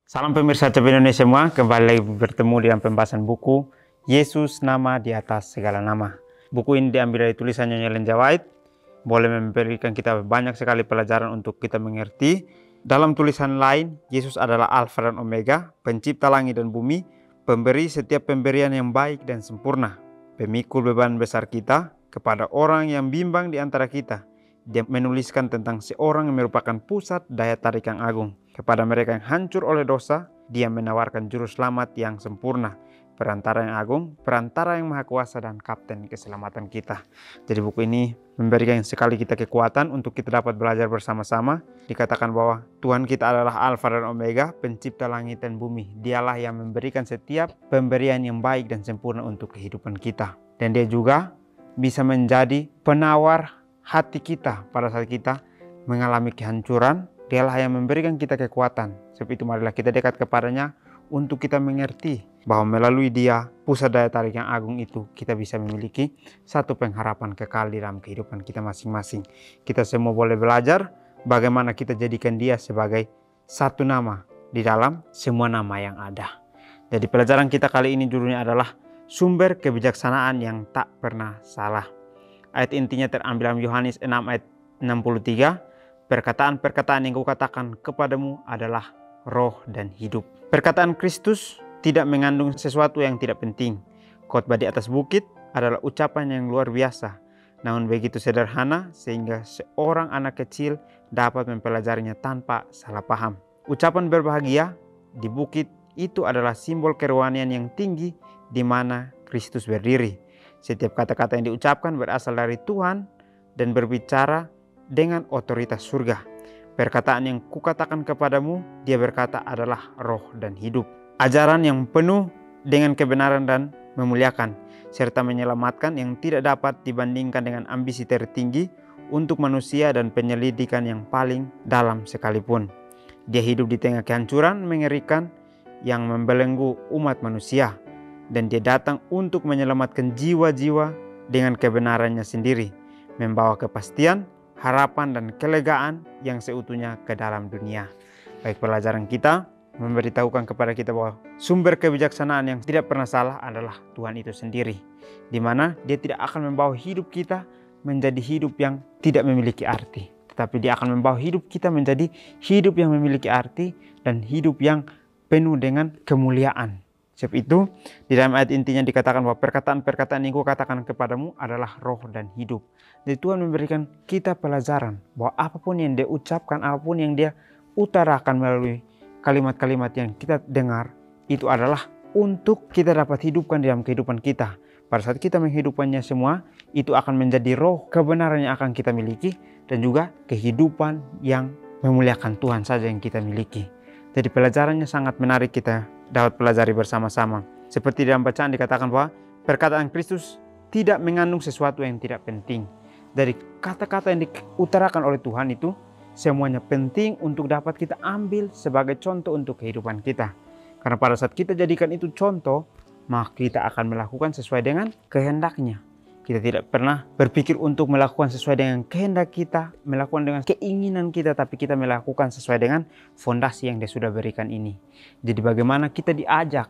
Salam pemirsa CP Indonesia semua, kembali lagi bertemu dalam pembahasan buku Yesus Nama di Atas Segala Nama. Buku ini diambil dari tulisan Nyonya Ellen G. White, boleh memberikan kita banyak sekali pelajaran untuk kita mengerti. Dalam tulisan lain, Yesus adalah Alfa dan Omega, pencipta langit dan bumi, pemberi setiap pemberian yang baik dan sempurna, pemikul beban besar kita kepada orang yang bimbang di antara kita. Dia menuliskan tentang seorang yang merupakan pusat daya tarik yang agung. Kepada mereka yang hancur oleh dosa, dia menawarkan juru selamat yang sempurna, perantara yang agung, perantara yang maha kuasa, dan kapten keselamatan kita. Jadi buku ini memberikan sekali kita kekuatan untuk kita dapat belajar bersama-sama. Dikatakan bahwa Tuhan kita adalah Alfa dan Omega, pencipta langit dan bumi. Dialah yang memberikan setiap pemberian yang baik dan sempurna untuk kehidupan kita. Dan dia juga bisa menjadi penawar hati kita pada saat kita mengalami kehancuran. Dialah yang memberikan kita kekuatan. Sebab itu marilah kita dekat kepadanya untuk kita mengerti bahwa melalui dia, pusat daya tarik yang agung itu, kita bisa memiliki satu pengharapan kekal di dalam kehidupan kita masing-masing. Kita semua boleh belajar bagaimana kita jadikan dia sebagai satu nama di dalam semua nama yang ada. Jadi pelajaran kita kali ini judulnya adalah sumber kebijaksanaan yang tak pernah salah. Ayat intinya terambil dalam Yohanes 6 ayat 63. Perkataan-perkataan yang kukatakan kepadamu adalah roh dan hidup. Perkataan Kristus tidak mengandung sesuatu yang tidak penting. Khotbah di atas bukit adalah ucapan yang luar biasa, namun begitu sederhana sehingga seorang anak kecil dapat mempelajarinya tanpa salah paham. Ucapan berbahagia di bukit itu adalah simbol kerohanian yang tinggi di mana Kristus berdiri. Setiap kata-kata yang diucapkan berasal dari Tuhan dan berbicara dengan otoritas surga. Perkataan yang kukatakan kepadamu, dia berkata adalah roh dan hidup. Ajaran yang penuh dengan kebenaran dan memuliakan, serta menyelamatkan yang tidak dapat dibandingkan dengan ambisi tertinggi untuk manusia dan penyelidikan yang paling dalam sekalipun. Dia hidup di tengah kehancuran mengerikan yang membelenggu umat manusia, dan dia datang untuk menyelamatkan jiwa-jiwa dengan kebenarannya sendiri, membawa kepastian, harapan dan kelegaan yang seutuhnya ke dalam dunia. Baik, pelajaran kita memberitahukan kepada kita bahwa sumber kebijaksanaan yang tidak pernah salah adalah Tuhan itu sendiri, di mana dia tidak akan membawa hidup kita menjadi hidup yang tidak memiliki arti, tetapi dia akan membawa hidup kita menjadi hidup yang memiliki arti dan hidup yang penuh dengan kemuliaan. Sebab itu di dalam ayat intinya dikatakan bahwa perkataan-perkataan yang kukatakan kepadamu adalah roh dan hidup. Jadi Tuhan memberikan kita pelajaran bahwa apapun yang dia ucapkan, apapun yang dia utarakan melalui kalimat-kalimat yang kita dengar, itu adalah untuk kita dapat hidupkan dalam kehidupan kita. Pada saat kita menghidupkannya semua, itu akan menjadi roh kebenaran yang akan kita miliki dan juga kehidupan yang memuliakan Tuhan saja yang kita miliki. Jadi pelajarannya sangat menarik kita dapat pelajari bersama-sama. Seperti dalam bacaan dikatakan bahwa perkataan Kristus tidak mengandung sesuatu yang tidak penting. Dari kata-kata yang diutarakan oleh Tuhan itu semuanya penting untuk dapat kita ambil sebagai contoh untuk kehidupan kita. Karena pada saat kita jadikan itu contoh, maka kita akan melakukan sesuai dengan kehendaknya. Kita tidak pernah berpikir untuk melakukan sesuai dengan kehendak kita, melakukan dengan keinginan kita, tapi kita melakukan sesuai dengan fondasi yang dia sudah berikan ini. Jadi bagaimana kita diajak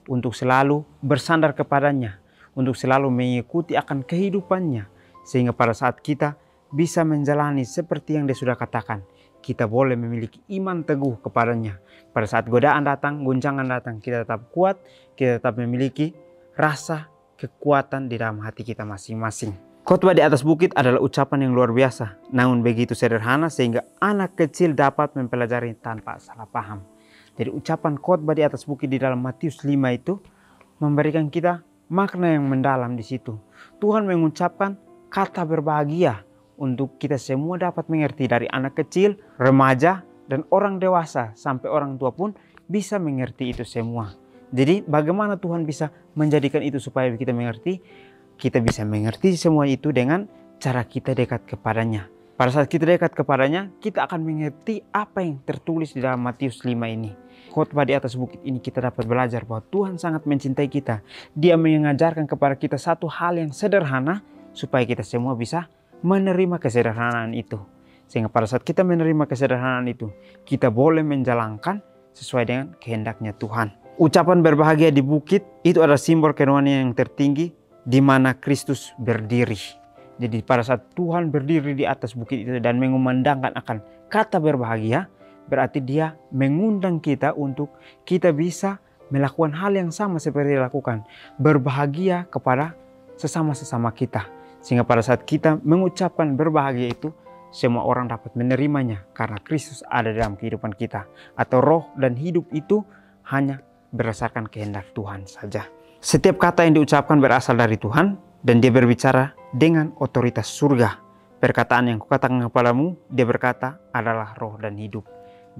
untuk selalu bersandar kepadanya, untuk selalu mengikuti akan kehidupannya, sehingga pada saat kita bisa menjalani seperti yang dia sudah katakan, kita boleh memiliki iman teguh kepadanya. Pada saat godaan datang, guncangan datang, kita tetap kuat, kita tetap memiliki rasa kekuatan di dalam hati kita masing-masing. Khotbah di atas bukit adalah ucapan yang luar biasa, namun begitu sederhana sehingga anak kecil dapat mempelajari tanpa salah paham. Jadi ucapan khotbah di atas bukit di dalam Matius 5 itu memberikan kita makna yang mendalam di situ. Tuhan mengucapkan kata berbahagia untuk kita semua dapat mengerti, dari anak kecil, remaja, dan orang dewasa sampai orang tua pun bisa mengerti itu semua. Jadi bagaimana Tuhan bisa menjadikan itu supaya kita mengerti? Kita bisa mengerti semua itu dengan cara kita dekat kepadanya. Pada saat kita dekat kepadanya, kita akan mengerti apa yang tertulis di dalam Matius 5 ini. Khotbah di atas bukit ini kita dapat belajar bahwa Tuhan sangat mencintai kita. Dia mengajarkan kepada kita satu hal yang sederhana supaya kita semua bisa menerima kesederhanaan itu. Sehingga pada saat kita menerima kesederhanaan itu, kita boleh menjalankan sesuai dengan kehendaknya Tuhan. Ucapan berbahagia di bukit itu adalah simbol kerohanian yang tertinggi di mana Kristus berdiri. Jadi pada saat Tuhan berdiri di atas bukit itu dan mengumandangkan akan kata berbahagia, berarti dia mengundang kita untuk kita bisa melakukan hal yang sama seperti dilakukan. Berbahagia kepada sesama-sesama kita. Sehingga pada saat kita mengucapkan berbahagia itu, semua orang dapat menerimanya karena Kristus ada dalam kehidupan kita. Atau roh dan hidup itu hanya berdasarkan kehendak Tuhan saja. Setiap kata yang diucapkan berasal dari Tuhan dan dia berbicara dengan otoritas surga. Perkataan yang kukatakan kepadamu, dia berkata adalah roh dan hidup.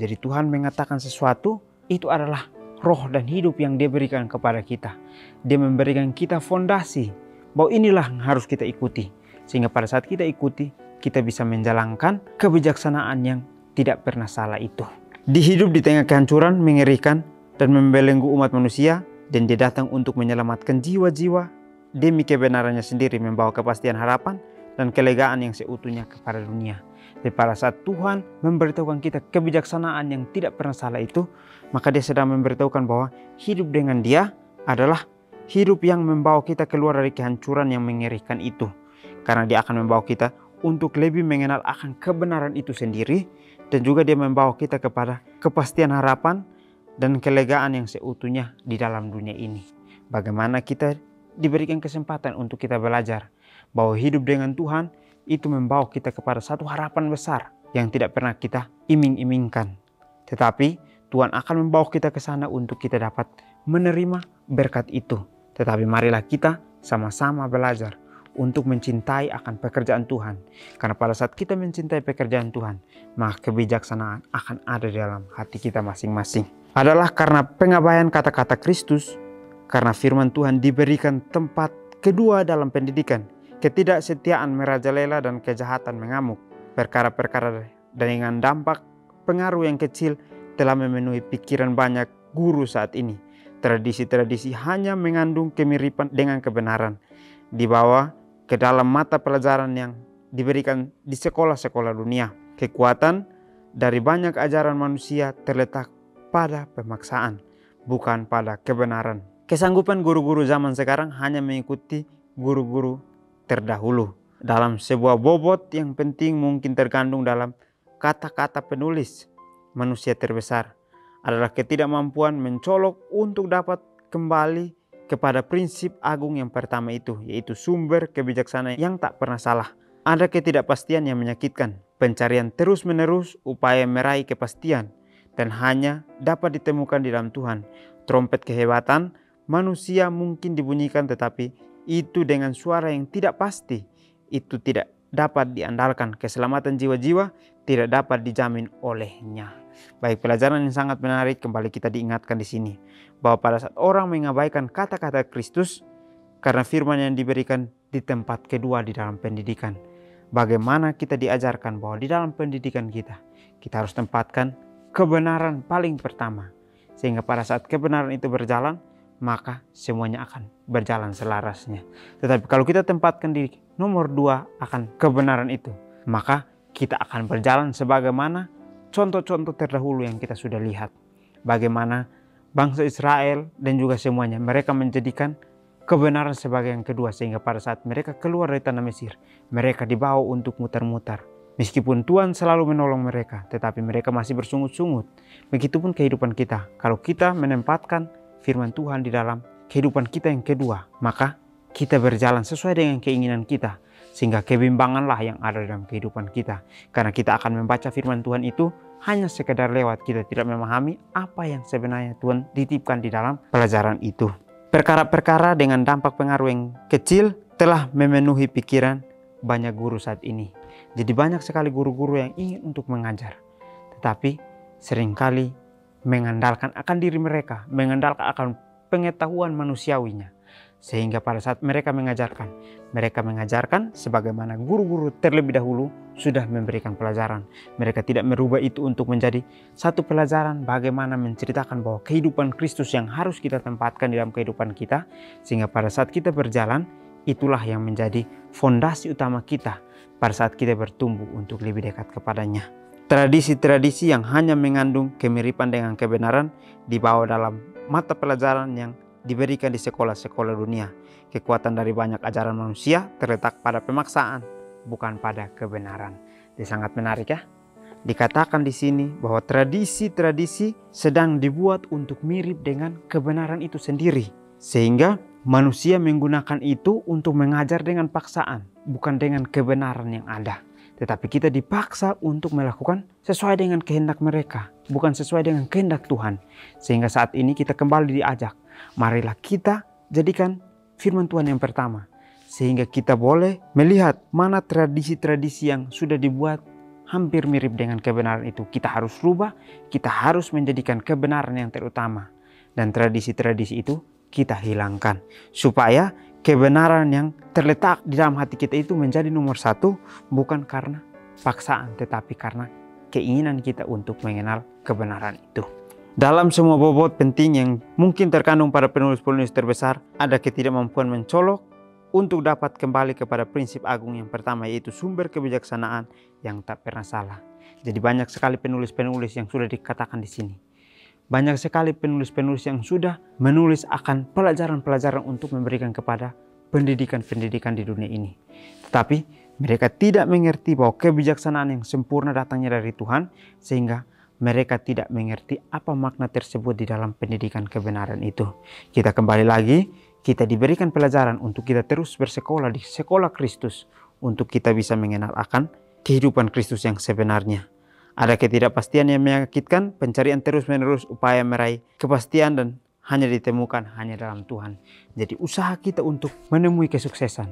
Jadi Tuhan mengatakan sesuatu, itu adalah roh dan hidup yang dia berikan kepada kita. Dia memberikan kita fondasi bahwa inilah yang harus kita ikuti. Sehingga pada saat kita ikuti, kita bisa menjalankan kebijaksanaan yang tidak pernah salah itu. Di hidup di tengah kehancuran mengerikan dan membelenggu umat manusia, dan dia datang untuk menyelamatkan jiwa-jiwa demi kebenarannya sendiri, membawa kepastian harapan dan kelegaan yang seutuhnya kepada dunia. Jadi pada saat Tuhan memberitahukan kita kebijaksanaan yang tidak pernah salah itu, maka dia sedang memberitahukan bahwa hidup dengan dia adalah hidup yang membawa kita keluar dari kehancuran yang mengerikan itu. Karena dia akan membawa kita untuk lebih mengenal akan kebenaran itu sendiri, dan juga dia membawa kita kepada kepastian harapan dan kelegaan yang seutuhnya di dalam dunia ini. Bagaimana kita diberikan kesempatan untuk kita belajar bahwa hidup dengan Tuhan itu membawa kita kepada satu harapan besar yang tidak pernah kita iming-imingkan. Tetapi Tuhan akan membawa kita ke sana untuk kita dapat menerima berkat itu. Tetapi marilah kita sama-sama belajar untuk mencintai akan pekerjaan Tuhan. Karena pada saat kita mencintai pekerjaan Tuhan, maka kebijaksanaan akan ada di dalam hati kita masing-masing. Adalah karena pengabaian kata-kata Kristus, karena firman Tuhan diberikan tempat kedua dalam pendidikan. Ketidaksetiaan merajalela dan kejahatan mengamuk. Perkara-perkara dengan dampak pengaruh yang kecil telah memenuhi pikiran banyak guru saat ini. Tradisi-tradisi hanya mengandung kemiripan dengan kebenaran, dibawa ke dalam mata pelajaran yang diberikan di sekolah-sekolah dunia. Kekuatan dari banyak ajaran manusia terletak pada pemaksaan, bukan pada kebenaran. Kesanggupan guru-guru zaman sekarang hanya mengikuti guru-guru terdahulu. Dalam sebuah bobot yang penting mungkin terkandung dalam kata-kata penulis manusia terbesar adalah ketidakmampuan mencolok untuk dapat kembali kepada prinsip agung yang pertama itu, yaitu sumber kebijaksanaan yang tak pernah salah. Ada ketidakpastian yang menyakitkan, pencarian terus-menerus upaya meraih kepastian, dan hanya dapat ditemukan di dalam Tuhan. Trompet kehebatan manusia mungkin dibunyikan, tetapi itu dengan suara yang tidak pasti. Itu tidak dapat diandalkan. Keselamatan jiwa-jiwa tidak dapat dijamin olehnya. Baik, pelajaran yang sangat menarik kembali kita diingatkan di sini bahwa pada saat orang mengabaikan kata-kata Kristus karena firman yang diberikan di tempat kedua di dalam pendidikan, bagaimana kita diajarkan bahwa di dalam pendidikan kita harus tempatkan kebenaran paling pertama, sehingga pada saat kebenaran itu berjalan, maka semuanya akan berjalan selarasnya. Tetapi kalau kita tempatkan di nomor 2 akan kebenaran itu, maka kita akan berjalan sebagaimana contoh-contoh terdahulu yang kita sudah lihat. Bagaimana bangsa Israel dan juga semuanya, mereka menjadikan kebenaran sebagai yang kedua, sehingga pada saat mereka keluar dari tanah Mesir, mereka dibawa untuk mutar-mutar. Meskipun Tuhan selalu menolong mereka, tetapi mereka masih bersungut-sungut. Begitupun kehidupan kita. Kalau kita menempatkan firman Tuhan di dalam kehidupan kita yang kedua, maka kita berjalan sesuai dengan keinginan kita, sehingga kebimbanganlah yang ada dalam kehidupan kita. Karena kita akan membaca firman Tuhan itu hanya sekedar lewat, kita tidak memahami apa yang sebenarnya Tuhan titipkan di dalam pelajaran itu. Perkara-perkara dengan dampak pengaruh yang kecil telah memenuhi pikiran banyak guru saat ini. Jadi banyak sekali guru-guru yang ingin untuk mengajar, tetapi seringkali mengandalkan akan diri mereka, mengandalkan akan pengetahuan manusiawinya. Sehingga pada saat mereka mengajarkan sebagaimana guru-guru terlebih dahulu sudah memberikan pelajaran. Mereka tidak merubah itu untuk menjadi satu pelajaran bagaimana menceritakan bahwa kehidupan Kristus yang harus kita tempatkan di dalam kehidupan kita. Sehingga pada saat kita berjalan, itulah yang menjadi fondasi utama kita pada saat kita bertumbuh untuk lebih dekat kepadanya. tradisi-tradisi yang hanya mengandung kemiripan dengan kebenaran dibawa dalam mata pelajaran yang diberikan di sekolah-sekolah dunia. Kekuatan dari banyak ajaran manusia terletak pada pemaksaan, bukan pada kebenaran. Ini sangat menarik ya. Dikatakan di sini bahwa tradisi-tradisi sedang dibuat untuk mirip dengan kebenaran itu sendiri. Sehingga manusia menggunakan itu untuk mengajar dengan paksaan, bukan dengan kebenaran yang ada. Tetapi kita dipaksa untuk melakukan sesuai dengan kehendak mereka, bukan sesuai dengan kehendak Tuhan. Sehingga saat ini kita kembali diajak, marilah kita jadikan firman Tuhan yang pertama. Sehingga kita boleh melihat mana tradisi-tradisi yang sudah dibuat hampir mirip dengan kebenaran itu. Kita harus rubah, kita harus menjadikan kebenaran yang terutama. Dan tradisi-tradisi itu kita hilangkan. Supaya kebenaran yang terletak di dalam hati kita itu menjadi nomor satu, bukan karena paksaan, tetapi karena keinginan kita untuk mengenal kebenaran itu. Dalam semua bobot penting yang mungkin terkandung pada penulis-penulis terbesar, ada ketidakmampuan mencolok untuk dapat kembali kepada prinsip agung yang pertama, yaitu sumber kebijaksanaan yang tak pernah salah. Jadi banyak sekali penulis-penulis yang sudah dikatakan di sini. Banyak sekali penulis-penulis yang sudah menulis akan pelajaran-pelajaran untuk memberikan kepada pendidikan-pendidikan di dunia ini. Tetapi mereka tidak mengerti bahwa kebijaksanaan yang sempurna datangnya dari Tuhan, sehingga mereka tidak mengerti apa makna tersebut di dalam pendidikan kebenaran itu. Kita kembali lagi, kita diberikan pelajaran untuk kita terus bersekolah di sekolah Kristus, untuk kita bisa mengenal akan kehidupan Kristus yang sebenarnya. Ada ketidakpastian yang menyakitkan, pencarian terus-menerus upaya meraih kepastian dan hanya ditemukan hanya dalam Tuhan. Jadi usaha kita untuk menemui kesuksesan,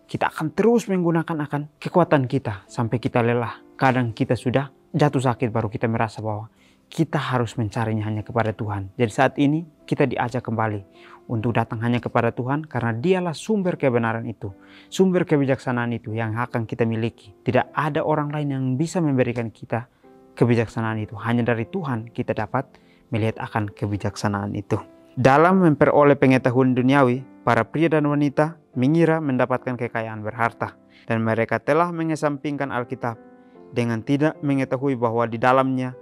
kita akan terus menggunakan akan kekuatan kita sampai kita lelah. Kadang kita sudah jatuh sakit baru kita merasa bahwa kita harus mencarinya hanya kepada Tuhan. Jadi saat ini kita diajak kembali untuk datang hanya kepada Tuhan, karena dialah sumber kebenaran itu, sumber kebijaksanaan itu yang akan kita miliki. Tidak ada orang lain yang bisa memberikan kita kebijaksanaan itu. Hanya dari Tuhan kita dapat melihat akan kebijaksanaan itu. Dalam memperoleh pengetahuan duniawi, para pria dan wanita mengira mendapatkan kekayaan berharta, dan mereka telah mengesampingkan Alkitab dengan tidak mengetahui bahwa di dalamnya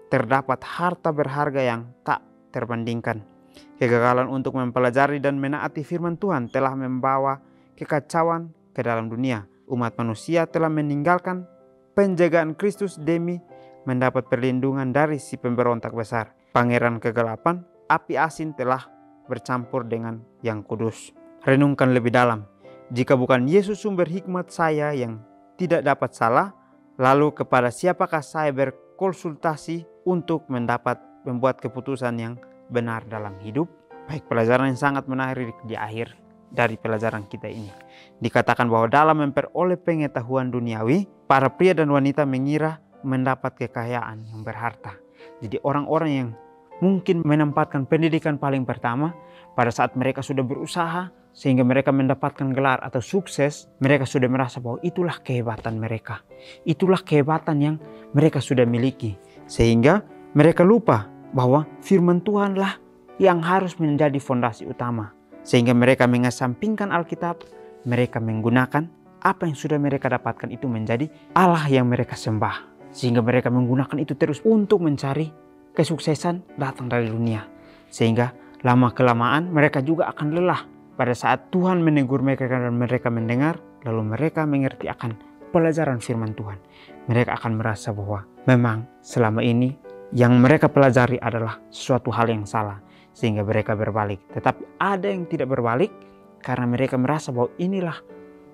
terdapat harta berharga yang tak terbandingkan. Kegagalan untuk mempelajari dan menaati firman Tuhan telah membawa kekacauan ke dalam dunia. Umat manusia telah meninggalkan penjagaan Kristus demi mendapat perlindungan dari si pemberontak besar. Pangeran kegelapan, api asin telah bercampur dengan yang kudus. Renungkan lebih dalam. Jika bukan Yesus sumber hikmat saya yang tidak dapat salah, lalu kepada siapakah saya berkonsultasi untuk membuat keputusan yang benar dalam hidup? Baik, pelajaran yang sangat menarik di akhir dari pelajaran kita ini. Dikatakan bahwa dalam memperoleh pengetahuan duniawi, para pria dan wanita mengira mendapat kekayaan yang berharta. Jadi orang-orang yang mungkin menempatkan pendidikan paling pertama, pada saat mereka sudah berusaha sehingga mereka mendapatkan gelar atau sukses, mereka sudah merasa bahwa itulah kehebatan mereka. Itulah kehebatan yang mereka sudah miliki. Sehingga mereka lupa bahwa firman Tuhanlah yang harus menjadi fondasi utama. Sehingga mereka mengesampingkan Alkitab, mereka menggunakan apa yang sudah mereka dapatkan itu menjadi Allah yang mereka sembah. Sehingga mereka menggunakan itu terus untuk mencari kesuksesan datang dari dunia. Sehingga lama-kelamaan mereka juga akan lelah. Pada saat Tuhan menegur mereka dan mereka mendengar, lalu mereka mengerti akan pelajaran firman Tuhan. Mereka akan merasa bahwa memang selama ini yang mereka pelajari adalah suatu hal yang salah. Sehingga mereka berbalik. Tetapi ada yang tidak berbalik karena mereka merasa bahwa inilah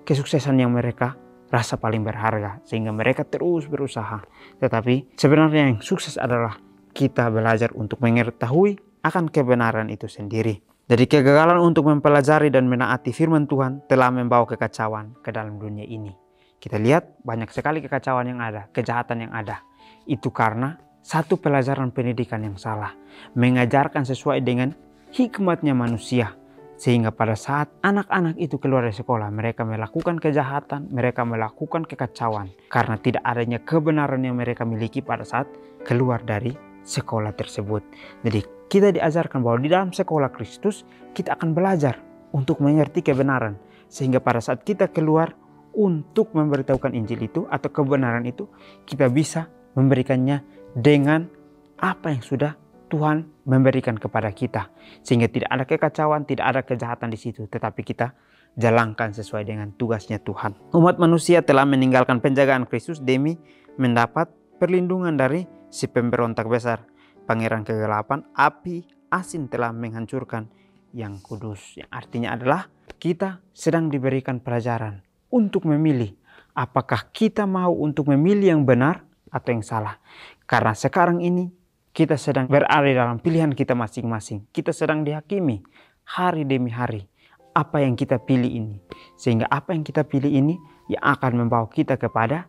kesuksesan yang mereka rasa paling berharga, sehingga mereka terus berusaha. Tetapi sebenarnya yang sukses adalah kita belajar untuk mengetahui akan kebenaran itu sendiri. Jadi kegagalan untuk mempelajari dan menaati firman Tuhan telah membawa kekacauan ke dalam dunia ini. Kita lihat banyak sekali kekacauan yang ada, kejahatan yang ada. Itu karena satu pelajaran pendidikan yang salah, mengajarkan sesuai dengan hikmatnya manusia. Sehingga pada saat anak-anak itu keluar dari sekolah, mereka melakukan kejahatan, mereka melakukan kekacauan. Karena tidak adanya kebenaran yang mereka miliki pada saat keluar dari sekolah tersebut. Jadi kita diajarkan bahwa di dalam sekolah Kristus, kita akan belajar untuk mengerti kebenaran. Sehingga pada saat kita keluar untuk memberitahukan Injil itu atau kebenaran itu, kita bisa memberikannya dengan apa yang sudah Tuhan memberikan kepada kita. Sehingga tidak ada kekacauan, tidak ada kejahatan di situ. Tetapi kita jalankan sesuai dengan tugasnya Tuhan. Umat manusia telah meninggalkan penjagaan Kristus demi mendapat perlindungan dari si pemberontak besar, pangeran kegelapan. Api asin telah menghancurkan yang kudus. Yang artinya adalah kita sedang diberikan pelajaran untuk memilih apakah kita mau untuk memilih yang benar atau yang salah. Karena sekarang ini kita sedang berada dalam pilihan kita masing-masing. Kita sedang dihakimi hari demi hari. Apa yang kita pilih ini. Sehingga apa yang kita pilih ini yang akan membawa kita kepada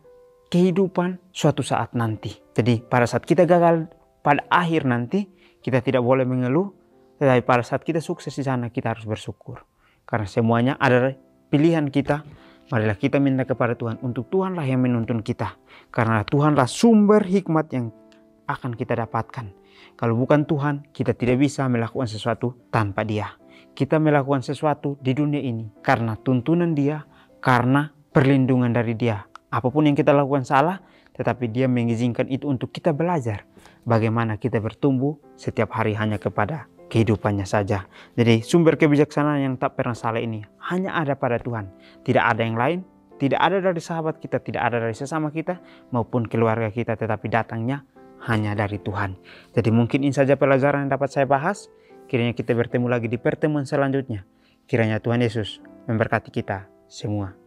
kehidupan suatu saat nanti. Jadi pada saat kita gagal pada akhir nanti, kita tidak boleh mengeluh. Tetapi pada saat kita sukses di sana, kita harus bersyukur. Karena semuanya adalah pilihan kita. Marilah kita minta kepada Tuhan untuk Tuhanlah yang menuntun kita. Karena Tuhanlah sumber hikmat yang akan kita dapatkan. Kalau bukan Tuhan, kita tidak bisa melakukan sesuatu tanpa Dia. Kita melakukan sesuatu di dunia ini karena tuntunan Dia, karena perlindungan dari Dia. Apapun yang kita lakukan salah, tetapi Dia mengizinkan itu untuk kita belajar bagaimana kita bertumbuh setiap hari hanya kepada kehidupannya saja. Jadi sumber kebijaksanaan yang tak pernah salah ini hanya ada pada Tuhan. Tidak ada yang lain, tidak ada dari sahabat kita, tidak ada dari sesama kita maupun keluarga kita, tetapi datangnya hanya dari Tuhan. Jadi mungkin ini saja pelajaran yang dapat saya bahas. Kiranya kita bertemu lagi di pertemuan selanjutnya. Kiranya Tuhan Yesus memberkati kita semua.